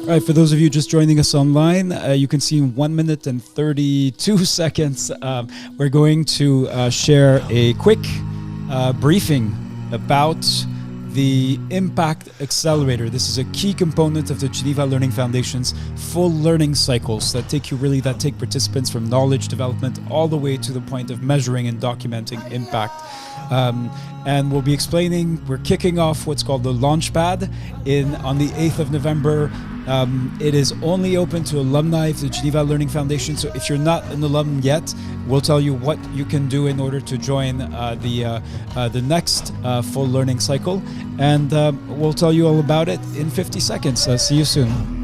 All right, for those of you just joining us online, you can see in 1 minute and 32 seconds, we're going to share a quick briefing about the Impact Accelerator. This is a key component of the Geneva Learning Foundation's full learning cycles that take participants from knowledge development all the way to the point of measuring and documenting impact. And we'll be explaining, we're kicking off what's called the Launchpad on the 8th of November. It is only open to alumni of the Geneva Learning Foundation. So if you're not an alum yet, we'll tell you what you can do in order to join the next full learning cycle. And we'll tell you all about it in 50 seconds. See you soon.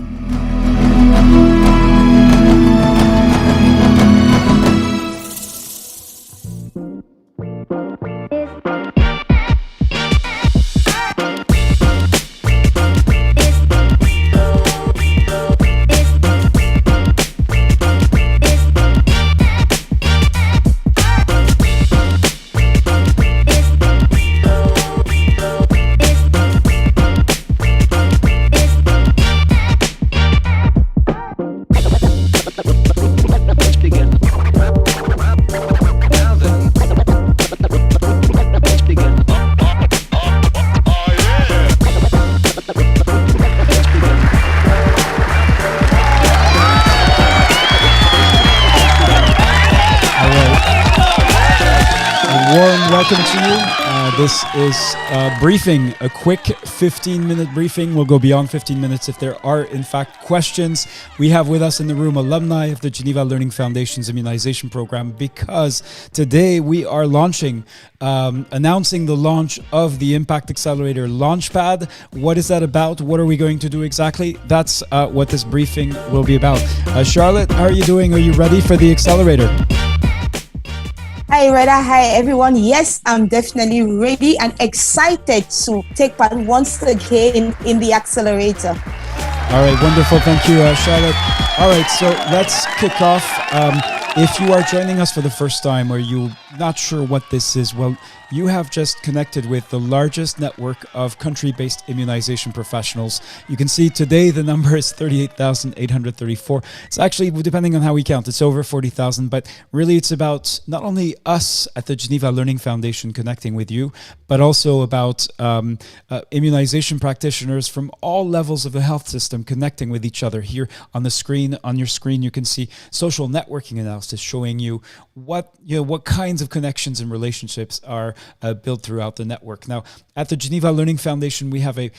Welcome to you. This is a briefing, a quick 15-minute briefing. We'll go beyond 15 minutes if there are, in fact, questions. We have with us in the room alumni of the Geneva Learning Foundation's immunization program, because today we are announcing the launch of the Impact Accelerator Launchpad. What is that about? What are we going to do exactly? That's what this briefing will be about. Charlotte, how are you doing? Are you ready for the accelerator? Hi, Reda. Hi, everyone. Yes, I'm definitely ready and excited to take part once again in the accelerator. All right, wonderful. Thank you, Charlotte. All right, so let's kick off. If you are joining us for the first time or you're not sure what this is, well, you have just connected with the largest network of country-based immunization professionals. You can see today the number is 38,834. It's actually, depending on how we count, it's over 40,000, but really it's about not only us at the Geneva Learning Foundation connecting with you, but also about immunization practitioners from all levels of the health system connecting with each other. Here on the screen, on your screen, you can see social networking analysis showing you what kinds of connections and relationships are built throughout the network. Now, at the Geneva Learning Foundation, we have a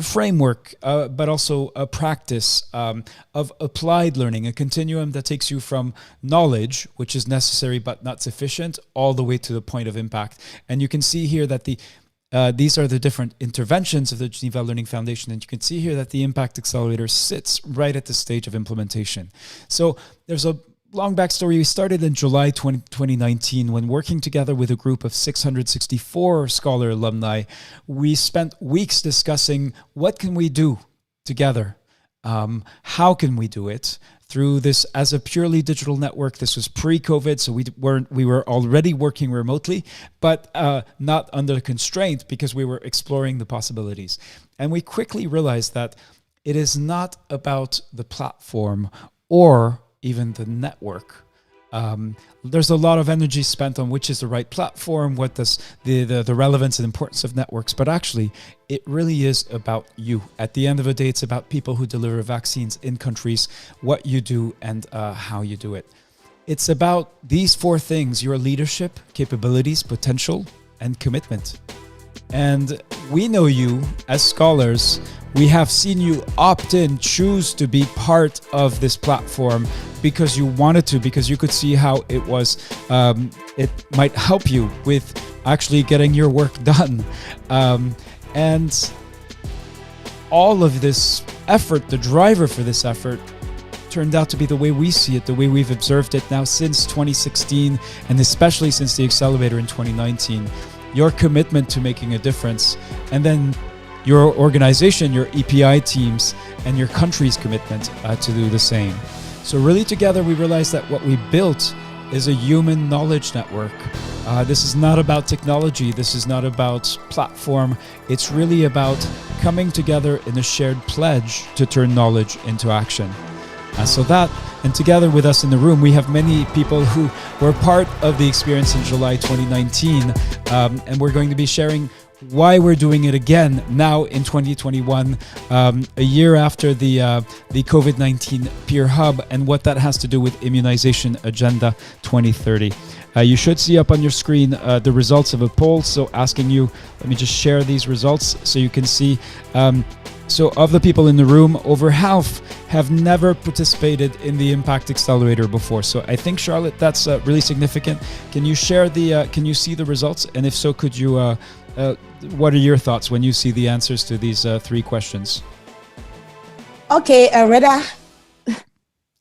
framework, but also a practice of applied learning, a continuum that takes you from knowledge, which is necessary but not sufficient, all the way to the point of impact. And you can see here that these are the different interventions of the Geneva Learning Foundation, and you can see here that the Impact Accelerator sits right at the stage of implementation. So there's a long backstory. We started in July 2019 when, working together with a group of 664 Scholar alumni, we spent weeks discussing what can we do together. How can we do it through this as a purely digital network? This was pre-COVID, so we were already working remotely, but not under constraint, because we were exploring the possibilities. And we quickly realized that it is not about the platform or even the network. There's a lot of energy spent on which is the right platform, what does the relevance and importance of networks, but actually it really is about you. At the end of the day, it's about people who deliver vaccines in countries, what you do and how you do it. It's about these four things: your leadership, capabilities, potential, and commitment. And we know you as scholars. We have seen you opt in, choose to be part of this platform because you wanted to, because you could see how it might help you with actually getting your work done. And all of this effort, the driver for this effort, turned out to be the way we see it, the way we've observed it now since 2016, and especially since the accelerator in 2019. Your commitment to making a difference, and then your organization, your EPI teams, and your country's commitment to do the same. So really together we realized that what we built is a human knowledge network. This is not about technology. This is not about platform. It's really about coming together in a shared pledge to turn knowledge into action. And together with us in the room, we have many people who were part of the experience in July 2019, and we're going to be sharing why we're doing it again now in 2021, a year after the COVID-19 Peer Hub, and what that has to do with Immunization Agenda 2030. You should see up on your screen the results of a poll. So asking you, let me just share these results so you can see. So of the people in the room, over half have never participated in the Impact Accelerator before. So I think, Charlotte, that's really significant. Can you share can you see the results? And if so, could you, what are your thoughts when you see the answers to these 3 questions? Okay, Reda.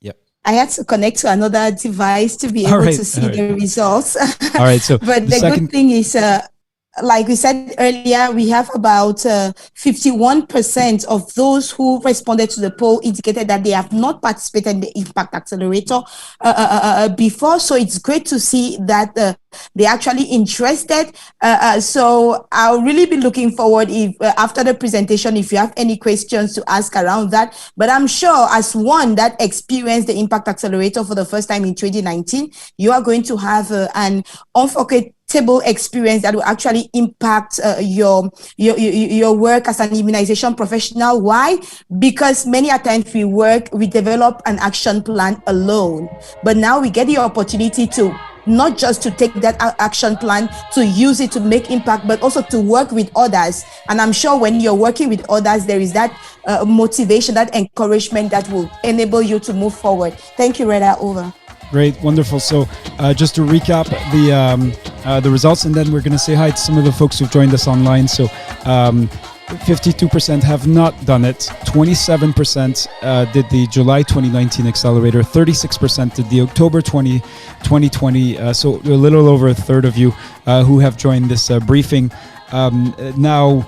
Yep. I had to connect to another device to be able to see the results. All right. So but the good thing is, like we said earlier, we have about 51% of those who responded to the poll indicated that they have not participated in the Impact Accelerator before. So it's great to see that they're actually interested. So I'll really be looking forward if after the presentation, if you have any questions to ask around that. But I'm sure as one that experienced the Impact Accelerator for the first time in 2019, you are going to have an unforgettable experience that will actually impact your work as an immunization professional. Why? Because many a times we develop an action plan alone, but now we get the opportunity to not just to take that action plan, to use it to make impact, but also to work with others. And I'm sure when you're working with others, there is that motivation, that encouragement that will enable you to move forward. Thank you, Reda. Over. Great, wonderful. So just to recap the results, and then we're going to say hi to some of the folks who've joined us online. So 52% have not done it, 27% did the July 2019 Accelerator, 36% did the October 2020, so a little over a third of you who have joined this briefing. Now,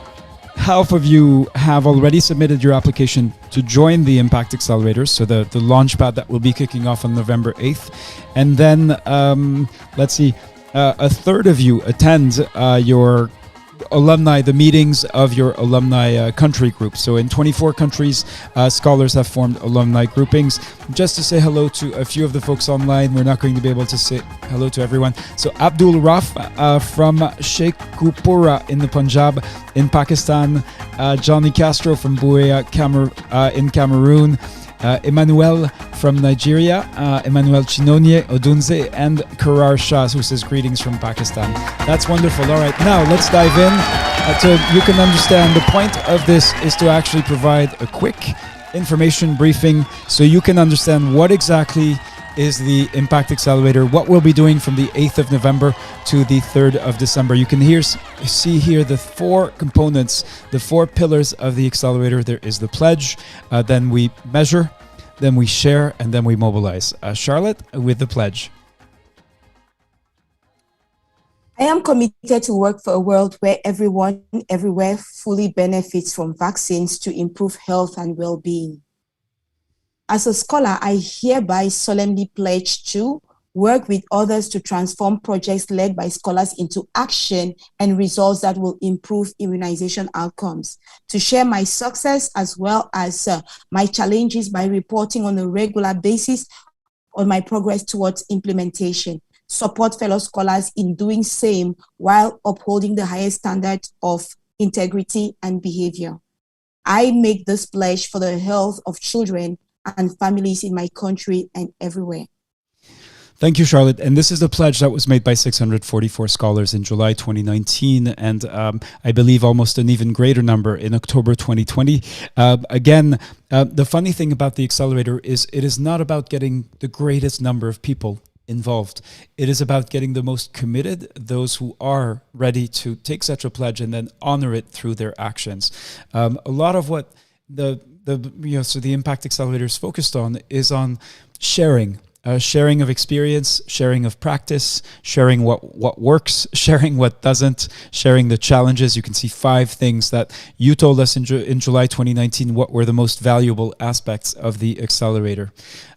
half of you have already submitted your application to join the Impact Accelerator, so the launchpad that will be kicking off on November 8th. And then, let's see, a third of you attend your alumni, the meetings of your alumni country group. So in 24 countries, scholars have formed alumni groupings. Just to say hello to a few of the folks online, we're not going to be able to say hello to everyone. So Abdul Raf from Sheikhupura in the Punjab in Pakistan, Johnny Castro from Buea in Cameroon, Emmanuel from Nigeria, Emmanuel Chinonye Odunze, and Karar Shah, who says greetings from Pakistan. That's wonderful. All right, now let's dive in. So you can understand the point of this is to actually provide a quick information briefing so you can understand what exactly is the Impact Accelerator, what we'll be doing from the 8th of November to the 3rd of December. You can see here the 4 components, the 4 pillars of the Accelerator. There is the pledge, then we measure, then we share, and then we mobilize. Charlotte, with the pledge. I am committed to work for a world where everyone, everywhere, fully benefits from vaccines to improve health and well-being. As a scholar, I hereby solemnly pledge to work with others to transform projects led by scholars into action and results that will improve immunization outcomes, to share my success as well as my challenges by reporting on a regular basis on my progress towards implementation, support fellow scholars in doing same while upholding the highest standards of integrity and behavior. I make this pledge for the health of children and families in my country and everywhere. Thank you, Charlotte. And this is the pledge that was made by 644 scholars in July 2019, and I believe almost an even greater number in October 2020. Again, the funny thing about the Accelerator is it is not about getting the greatest number of people involved. It is about getting the most committed, those who are ready to take such a pledge and then honor it through their actions. A lot of what the Impact Accelerator is focused on is on sharing sharing of experience, sharing of practice, sharing what works, sharing what doesn't, sharing the challenges. You can see 5 things that you told us in July 2019 what were the most valuable aspects of the accelerator.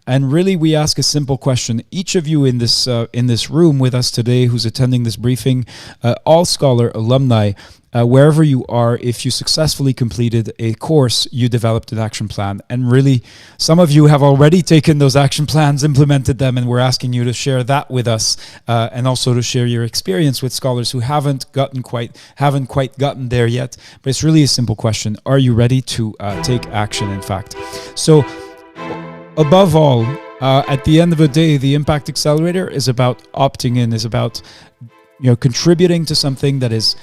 And really, we ask a simple question. Each of you in this room with us today who's attending this briefing, all Scholar alumni, wherever you are, if you successfully completed a course, you developed an action plan. And really, some of you have already taken those action plans, implemented them, and we're asking you to share that with us, and also to share your experience with scholars who haven't quite gotten there yet. But it's really a simple question. Are you ready to take action, in fact? So, above all, at the end of the day, the Impact Accelerator is about opting in, is about contributing to something that is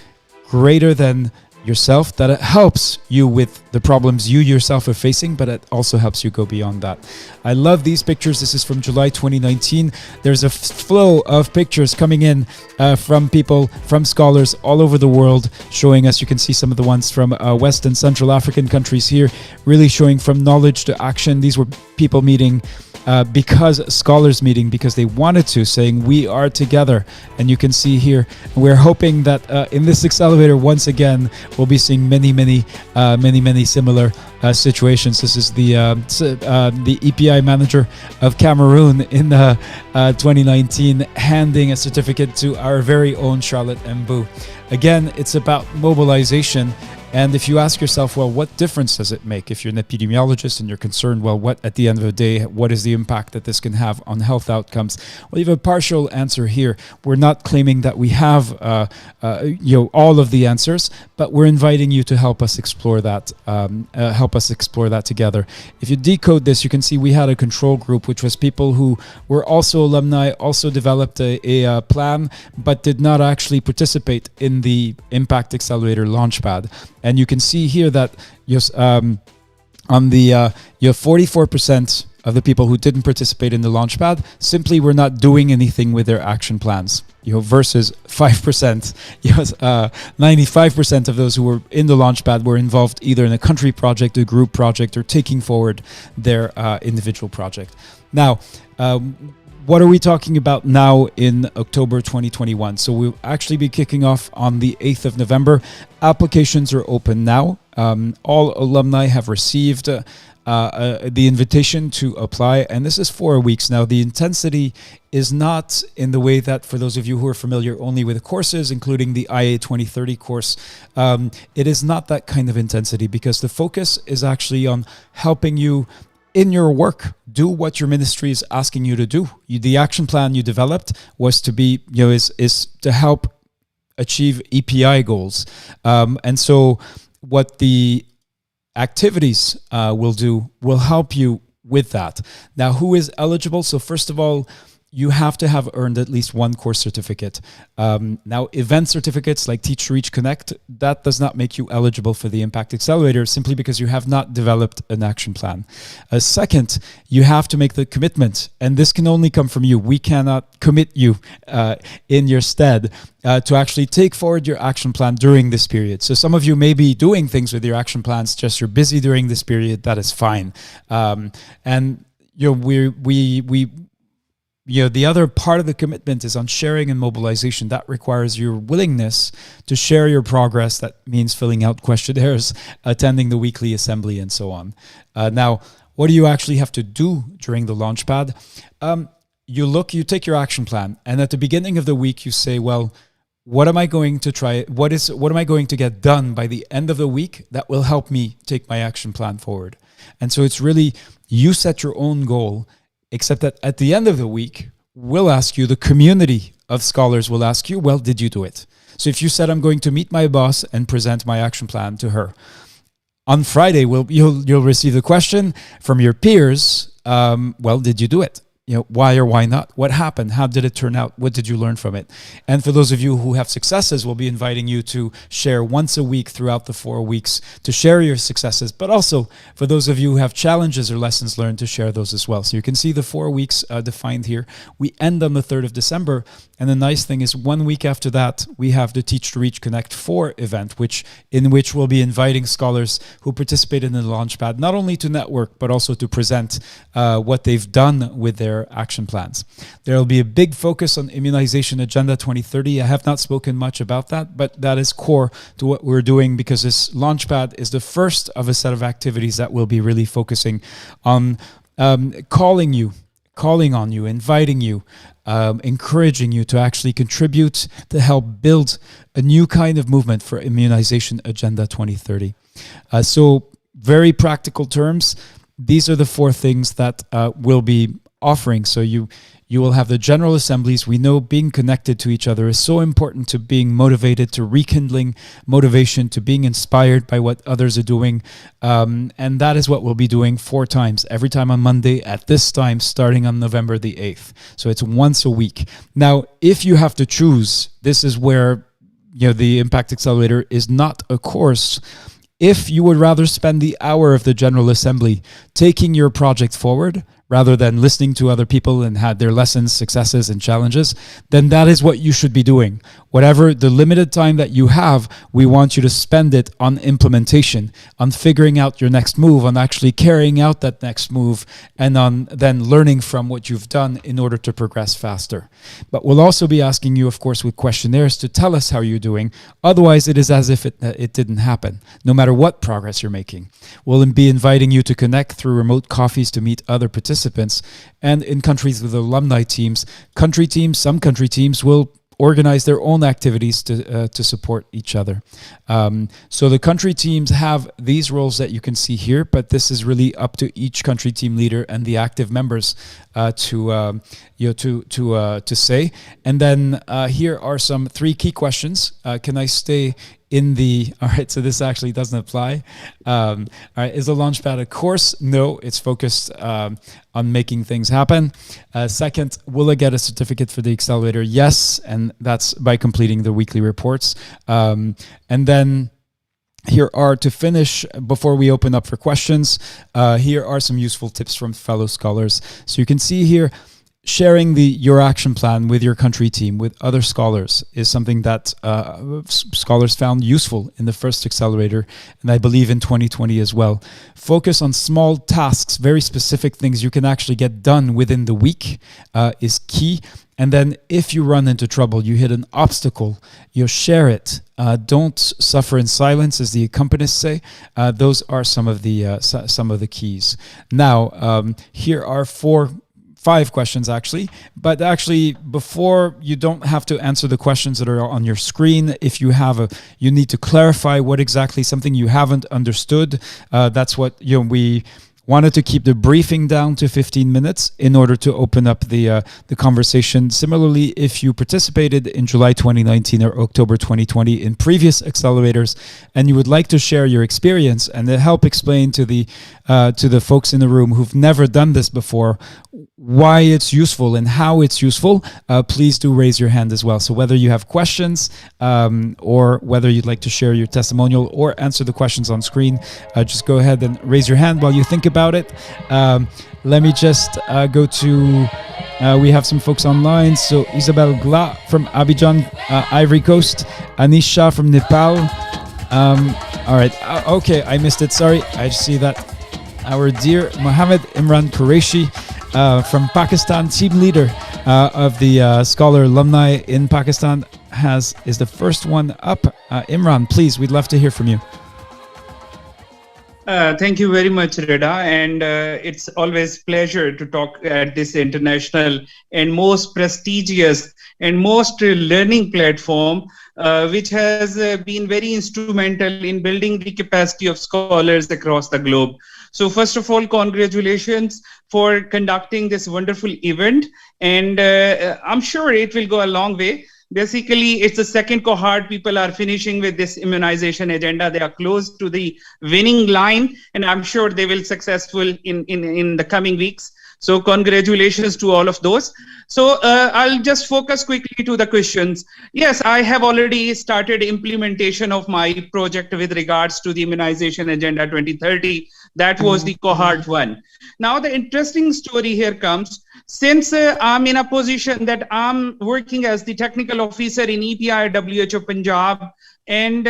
greater than yourself, that it helps you with the problems you yourself are facing, but it also helps you go beyond that. I love these pictures. This is from July 2019. There's a flow of pictures coming in from people, from scholars all over the world, showing us, you can see some of the ones from West and Central African countries here, really showing from knowledge to action. These were people meeting scholars meeting because they wanted to, saying we are together. And you can see here, we're hoping that in this accelerator, once again, we'll be seeing many similar situations. This is the EPI manager of Cameroon in 2019 handing a certificate to our very own Charlotte Mbou. Again, it's about mobilization. And if you ask yourself, well, what difference does it make? If you're an epidemiologist and you're concerned, well, what at the end of the day, what is the impact that this can have on health outcomes? Well, you have a partial answer here. We're not claiming that we have all of the answers, but we're inviting you to help us explore that. Together. If you decode this, you can see we had a control group, which was people who were also alumni, also developed a plan, but did not actually participate in the Impact Accelerator Launchpad. And you can see here that on the 44% of the people who didn't participate in the Launchpad simply were not doing anything with their action plans. Versus 5%, 95% of those who were in the Launchpad were involved either in a country project, a group project, or taking forward their individual project. Now, what are we talking about now in October 2021? So we'll actually be kicking off on the 8th of November. Applications are open now. All alumni have received the invitation to apply, and this is 4 weeks. Now, the intensity is not in the way that, for those of you who are familiar only with the courses, including the IA 2030 course, it is not that kind of intensity, because the focus is actually on helping you in your work, do what your ministry is asking you to do. The action plan you developed was to be, is to help achieve EPI goals. And so what the activities will do will help you with that. Now, who is eligible? So first of all, you have to have earned at least one course certificate. Now, event certificates like Teach to Reach Connect, that does not make you eligible for the Impact Accelerator simply because you have not developed an action plan. Second, you have to make the commitment, and this can only come from you. We cannot commit you in your stead to actually take forward your action plan during this period. So some of you may be doing things with your action plans, just you're busy during this period, that is fine. And the other part of the commitment is on sharing and mobilization. That requires your willingness to share your progress. That means filling out questionnaires, attending the weekly assembly, and so on. Now, what do you actually have to do during the Launchpad? You take your action plan, and at the beginning of the week, you say, well, what am I going to try? What am I going to get done by the end of the week that will help me take my action plan forward? And so it's really, you set your own goal, except that at the end of the week, the community of scholars will ask you, well, did you do it? So if you said, I'm going to meet my boss and present my action plan to her, on Friday, you'll receive the question from your peers, well, did you do it? Why or why not? What happened? How did it turn out? What did you learn from it? And for those of you who have successes, we'll be inviting you to share once a week throughout the 4 weeks to share your successes. But also for those of you who have challenges or lessons learned, to share those as well. So you can see the 4 weeks defined here. We end on the 3rd of December. And the nice thing is 1 week after that, we have the Teach to Reach Connect 4 event, in which we'll be inviting scholars who participated in the Launchpad, not only to network, but also to present what they've done with their their action plans. There will be a big focus on Immunization Agenda 2030. I have not spoken much about that, but that is core to what we're doing, because this Launchpad is the first of a set of activities that will be really focusing on calling on you, inviting you, encouraging you to actually contribute to help build a new kind of movement for Immunization Agenda 2030. So very practical terms, these are the four things that we'll be offering. So you will have the general assemblies. We know being connected to each other is so important to being motivated, to rekindling motivation, to being inspired by what others are doing. And that is what we'll be doing 4 times, every time on Monday at this time, starting on November the 8th. So it's once a week. Now, if you have to choose, this is where the Impact Accelerator is not a course. If you would rather spend the hour of the General Assembly taking your project forward, rather than listening to other people and had their lessons, successes, and challenges, then that is what you should be doing. Whatever the limited time that you have, we want you to spend it on implementation, on figuring out your next move, on actually carrying out that next move, and on then learning from what you've done in order to progress faster. But we'll also be asking you, of course, with questionnaires to tell us how you're doing. Otherwise, it is as if it didn't happen, no matter what progress you're making. We'll be inviting you to connect through remote coffees to meet other participants. And in countries with alumni teams, some country teams will organize their own activities to support each other. So the country teams have these roles that you can see here, but this is really up to each country team leader and the active members to say. And then here are some 3 key questions. Can I stay in the, all right, so this actually doesn't apply. All right, is the Launchpad a course? No, it's focused on making things happen. Second, will I get a certificate for the accelerator? Yes, and that's by completing the weekly reports. And then here are, to finish, before we open up for questions, here are some useful tips from fellow scholars. So you can see here, sharing your action plan with your country team, with other scholars, is something that scholars found useful in the first accelerator, and I believe in 2020 as well. Focus on small tasks, very specific things you can actually get done within the week is key. And then if you run into trouble, you hit an obstacle, you share it. Don't suffer in silence, as the accompanists say. Those are some of the keys. Now, here are 5 questions actually, but actually before, you don't have to answer the questions that are on your screen. If you you need to clarify what exactly something you haven't understood. That's what we wanted to keep the briefing down to 15 minutes in order to open up the conversation. Similarly, if you participated in July 2019 or October 2020 in previous accelerators, and you would like to share your experience and to help explain to the folks in the room who've never done this before why it's useful and how it's useful, please do raise your hand as well. So whether you have questions or whether you'd like to share your testimonial or answer the questions on screen, just go ahead and raise your hand while you think about it. Let me just go to, we have some folks online. So Isabel Gla from Abidjan, Ivory Coast, Anisha from Nepal. All right, okay, I missed it, sorry. I see that our dear Mohammed Imran Qureshi from Pakistan, team leader of the Scholar alumni in Pakistan, is the first one up. Imran, please, we'd love to hear from you. Thank you very much, Reda, and it's always pleasure to talk at this international and most prestigious and most learning platform, which has been very instrumental in building the capacity of scholars across the globe. So first of all, congratulations for conducting this wonderful event, and I'm sure it will go a long way. Basically, it's the second cohort. People are finishing with this immunization agenda. They are close to the winning line, and I'm sure they will successful in the coming weeks. So congratulations to all of those. So I'll just focus quickly to the questions. Yes, I have already started implementation of my project with regards to the Immunization Agenda 2030. That was the cohort 1. Now the interesting story here comes. Since I'm in a position that I'm working as the technical officer in EPI at WHO Punjab, And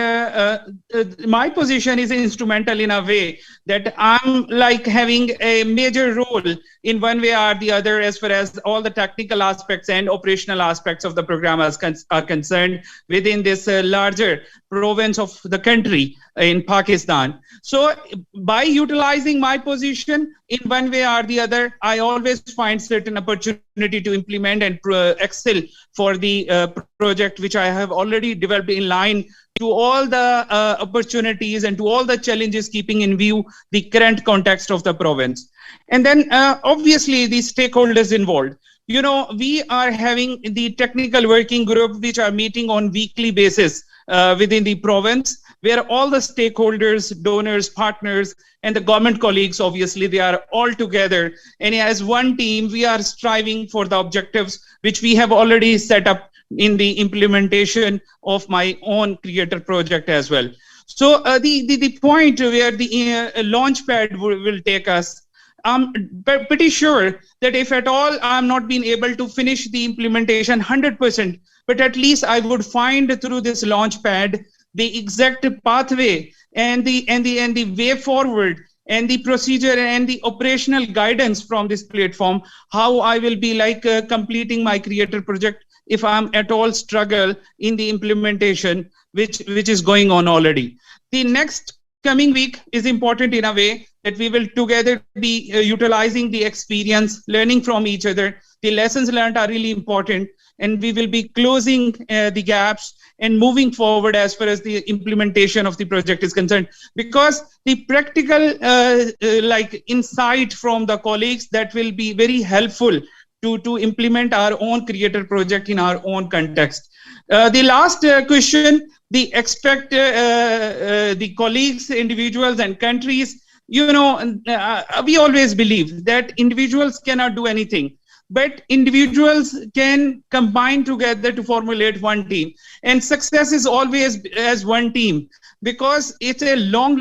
my position is instrumental in a way that I'm like having a major role in one way or the other as far as all the technical aspects and operational aspects of the program are concerned within this larger province of the country in Pakistan. So by utilizing my position in one way or the other, I always find certain opportunity to implement and excel for the project which I have already developed in line to all the opportunities and to all the challenges, keeping in view the current context of the province. And then obviously the stakeholders involved. You know, we are having the technical working group which are meeting on weekly basis within the province, where all the stakeholders, donors, partners, and the government colleagues, obviously, they are all together. And as one team, we are striving for the objectives which we have already set up in the implementation of my own creator project as well. So the point where the launch pad will take us, I'm pretty sure that if at all I'm not being able to finish the implementation 100%, but at least I would find through this launch pad the exact pathway and the way forward and the procedure and the operational guidance from this platform, how I will be like completing my creator project if I'm at all struggle in the implementation, which is going on already. The next coming week is important in a way that we will together be utilizing the experience, learning from each other. The lessons learned are really important, and we will be closing the gaps and moving forward as far as the implementation of the project is concerned, because the practical like insight from the colleagues that will be very helpful to implement our own creator project in our own context. The last question, the expect the colleagues, individuals and countries, you know, we always believe that individuals cannot do anything, but individuals can combine together to formulate one team. And success is always as one team, because it's a long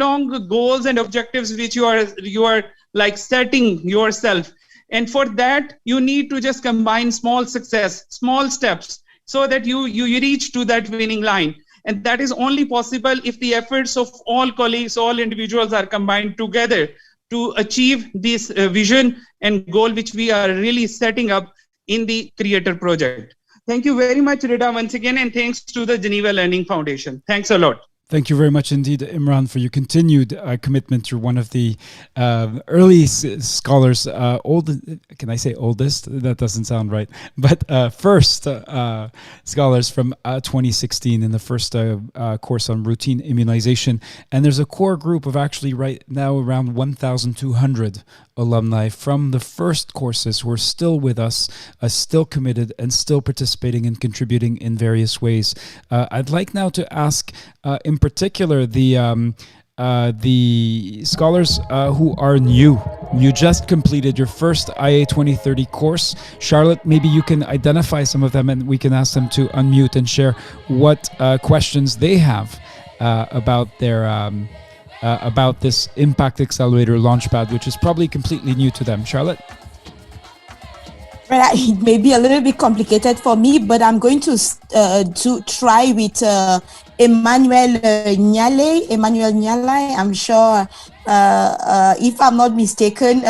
goals and objectives which you are like setting yourself. And for that, you need to just combine small success, small steps, so that you reach to that winning line. And that is only possible if the efforts of all colleagues, all individuals are combined together to achieve this vision and goal which we are really setting up in the creator project. Thank you very much, Rida, once again, and thanks to the Geneva Learning Foundation. Thanks a lot. Thank you very much indeed, Imran, for your continued commitment. You're one of the early scholars, can I say oldest? That doesn't sound right. But first scholars from 2016 in the first course on routine immunization. And there's a core group of actually right now around 1,200 alumni from the first courses who are still with us, still committed and still participating and contributing in various ways. I'd like now to ask in particular the scholars who are new. You just completed your first IA 2030 course. Charlotte, maybe you can identify some of them and we can ask them to unmute and share what questions they have about their about this Impact Accelerator Launchpad, which is probably completely new to them. Charlotte? Well, it may be a little bit complicated for me, but I'm going to try with Emmanuel Nyale. I'm sure, if I'm not mistaken,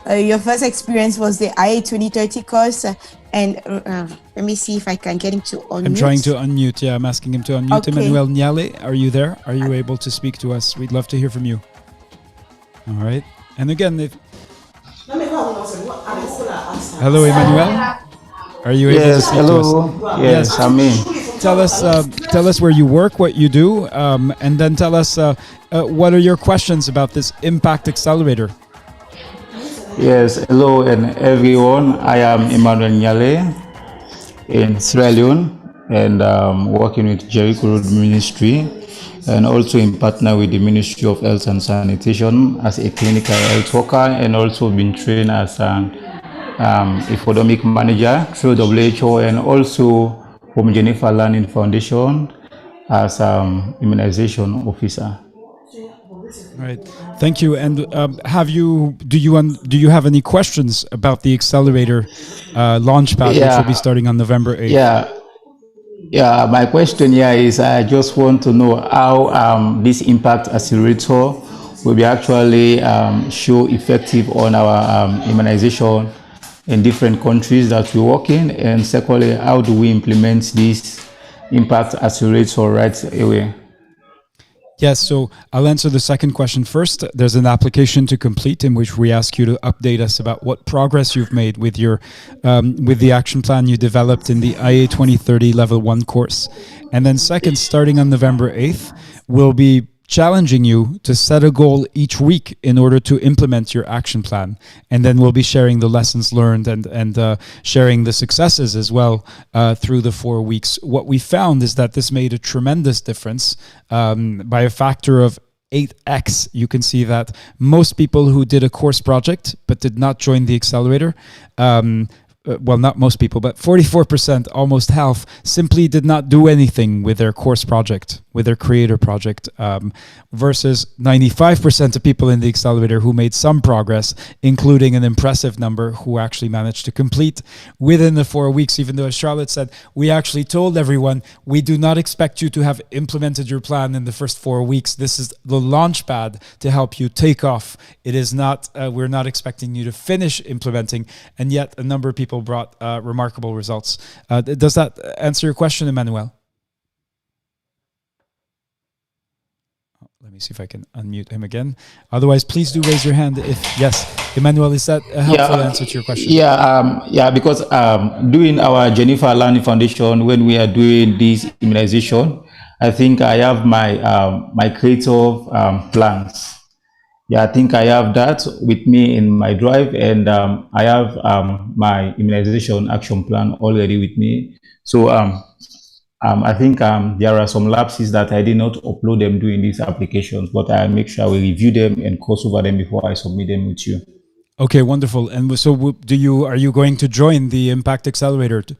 your first experience was the IA 2030 course. And let me see if I can get him to unmute. I'm trying to unmute. Yeah, I'm asking him to unmute. Okay. Emmanuel Nyale, are you there? Are you able to speak to us? We'd love to hear from you. All right. And again, hello, Emmanuel. Are you able to speak to us? Yes, I'm in. Tell us where you work, what you do, and then tell us what are your questions about this Impact Accelerator. Yes, hello and everyone. I am Emmanuel Nyale in Sierra Leone, and working with Jericho Road Ministry, and also in partner with the Ministry of Health and Sanitation as a clinical health worker, and also been trained as an epidemic manager through WHO, and also from Geneva Learning Foundation as immunization officer. Right. Thank you. And do you have any questions about the accelerator launchpad, which will be starting on November 8th? Yeah, my question here is I just want to know how this Impact Accelerator will be actually show effective on our immunization in different countries that we work in. And secondly, how do we implement this Impact Accelerator right away? Yes, so I'll answer the second question first. There's an application to complete in which we ask you to update us about what progress you've made with your with the action plan you developed in the IA 2030 Level 1 course. And then second, starting on November 8th, we'll be challenging you to set a goal each week in order to implement your action plan. And then we'll be sharing the lessons learned and sharing the successes as well through the 4 weeks. What we found is that this made a tremendous difference by a factor of 8x. You can see that most people who did a course project but did not join the accelerator, well, not most people, but 44%, almost half, simply did not do anything with their course project, with their creator project, versus 95% of people in the accelerator who made some progress, including an impressive number who actually managed to complete within the 4 weeks, even though, as Charlotte said, we actually told everyone, we do not expect you to have implemented your plan in the first 4 weeks. This is the launch pad to help you take off. It is not, we're not expecting you to finish implementing, and yet a number of people brought remarkable results. Does that answer your question, Emmanuel? Let me see if I can unmute him again. Otherwise, please do raise your hand if yes. Emmanuel, is that a helpful answer to your question? Yeah, because doing our Geneva Learning Foundation, when we are doing this immunization, I think I have my my creative plans. Yeah, I think I have that with me in my drive, and I have my immunization action plan already with me. So I think there are some lapses that I did not upload them during these applications, but I make sure we review them and cross over them before I submit them with you. Okay, wonderful. And so, are you going to join the Impact Accelerator?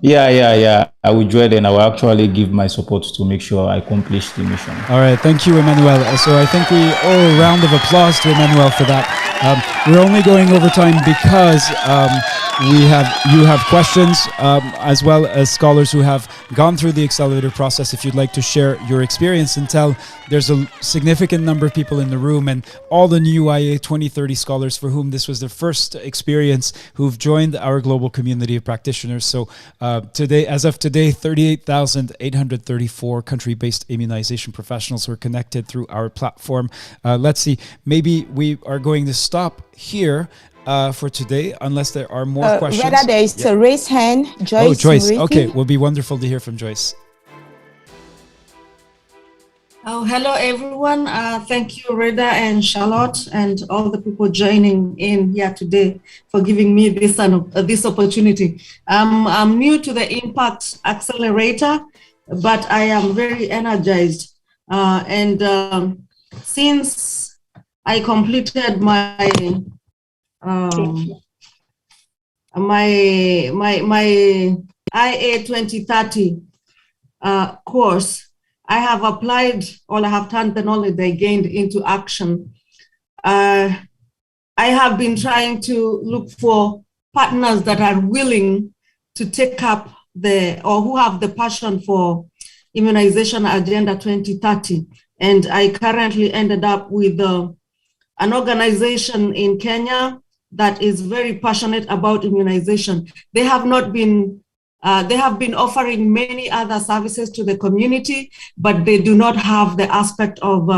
Yeah. I will join and I will actually give my support to make sure I accomplish the mission. All right, thank you, Emmanuel. So I think we owe a round of applause to Emmanuel for that. We're only going over time because you have questions, as well as scholars who have gone through the accelerator process. If you'd like to share your experience and tell, there's a significant number of people in the room and all the new IA 2030 scholars for whom this was their first experience who've joined our global community of practitioners. So today, as of today, 38,834 country-based immunization professionals who are connected through our platform. Let's see, maybe we are going to stop here for today, unless there are more questions. Rather, there is a raised hand. Joyce. Oh, Joyce. Okay, will be wonderful to hear from Joyce. Oh, hello, everyone. Thank you, Reda and Charlotte, and all the people joining in here today for giving me this opportunity. I'm new to the Impact Accelerator, but I am very energized. Since I completed my IA 2030 course, I have applied, or I have turned the knowledge I gained into action. I have been trying to look for partners that are willing to take up or who have the passion for Immunization Agenda 2030. And I currently ended up with an organization in Kenya that is very passionate about immunization. They have been offering many other services to the community, but they do not have the aspect of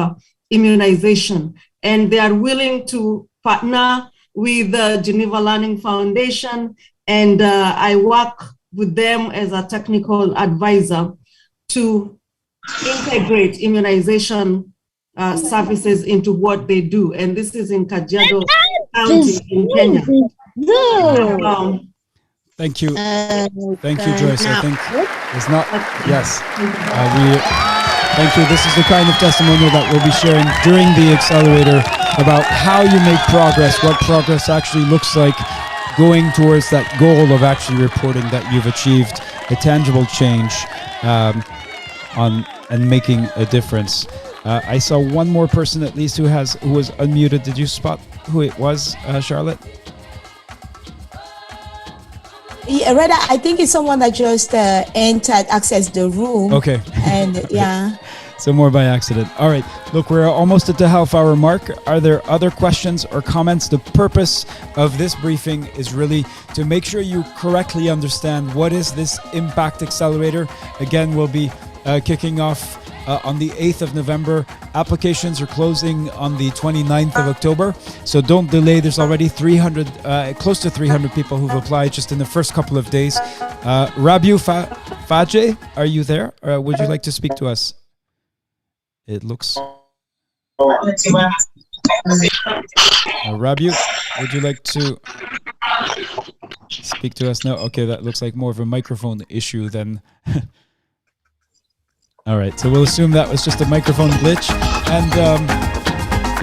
immunization. And they are willing to partner with the Geneva Learning Foundation. And I work with them as a technical advisor to integrate immunization services into what they do. And this is in Kajiado County in Kenya. Thank you. Thank you, Joyce. I think it's not, yes. Thank you. This is the kind of testimonial that we'll be sharing during the accelerator about how you make progress, what progress actually looks like, going towards that goal of actually reporting that you've achieved a tangible change and making a difference. I saw one more person at least who was unmuted. Did you spot who it was, Charlotte? Yeah, rather, I think it's someone that just entered, accessed the room. Okay. And yeah. So more by accident. All right. Look, we're almost at the half-hour mark. Are there other questions or comments? The purpose of this briefing is really to make sure you correctly understand what is this Impact Accelerator. Again, we'll be kicking off on the 8th of November. Applications are closing on the 29th of October. So don't delay. There's already 300, close to 300 people who've applied just in the first couple of days. Rabiu Fajeh, are you there? Would you like to speak to us? It looks... Rabiu, would you like to speak to us now? Okay, that looks like more of a microphone issue than... All right, so we'll assume that was just a microphone glitch. And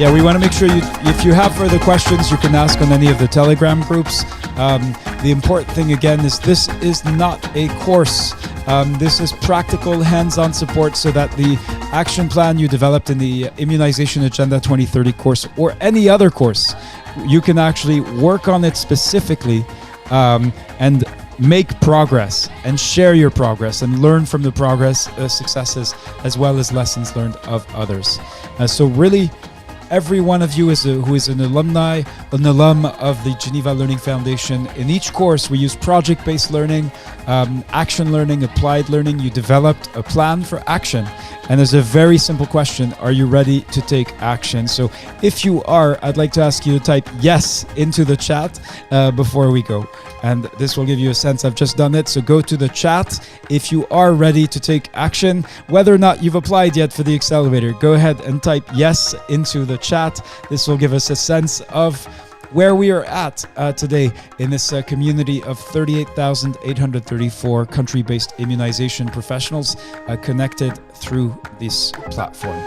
yeah, we want to make sure if you have further questions, you can ask on any of the Telegram groups. The important thing again is this is not a course. This is practical hands-on support so that the action plan you developed in the Immunization Agenda 2030 course or any other course, you can actually work on it specifically and make progress and share your progress and learn from the progress, successes, as well as lessons learned of others. So really, every one of you who is an alum of the Geneva Learning Foundation. In each course, we use project-based learning, action learning, applied learning. You developed a plan for action. And there's a very simple question. Are you ready to take action? So if you are, I'd like to ask you to type yes into the chat before we go. And this will give you a sense. I've just done it. So go to the chat. If you are ready to take action, whether or not you've applied yet for the accelerator, go ahead and type yes into the chat. This will give us a sense of where we are at today in this community of 38,834 country-based immunization professionals connected through this platform.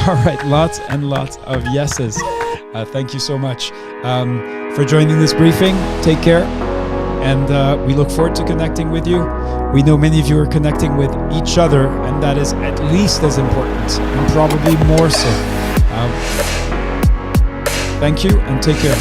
All right, lots and lots of yeses. Thank you so much for joining this briefing. Take care, and we look forward to connecting with you. We know many of you are connecting with each other, and that is at least as important, and probably more so. Thank you, and take care.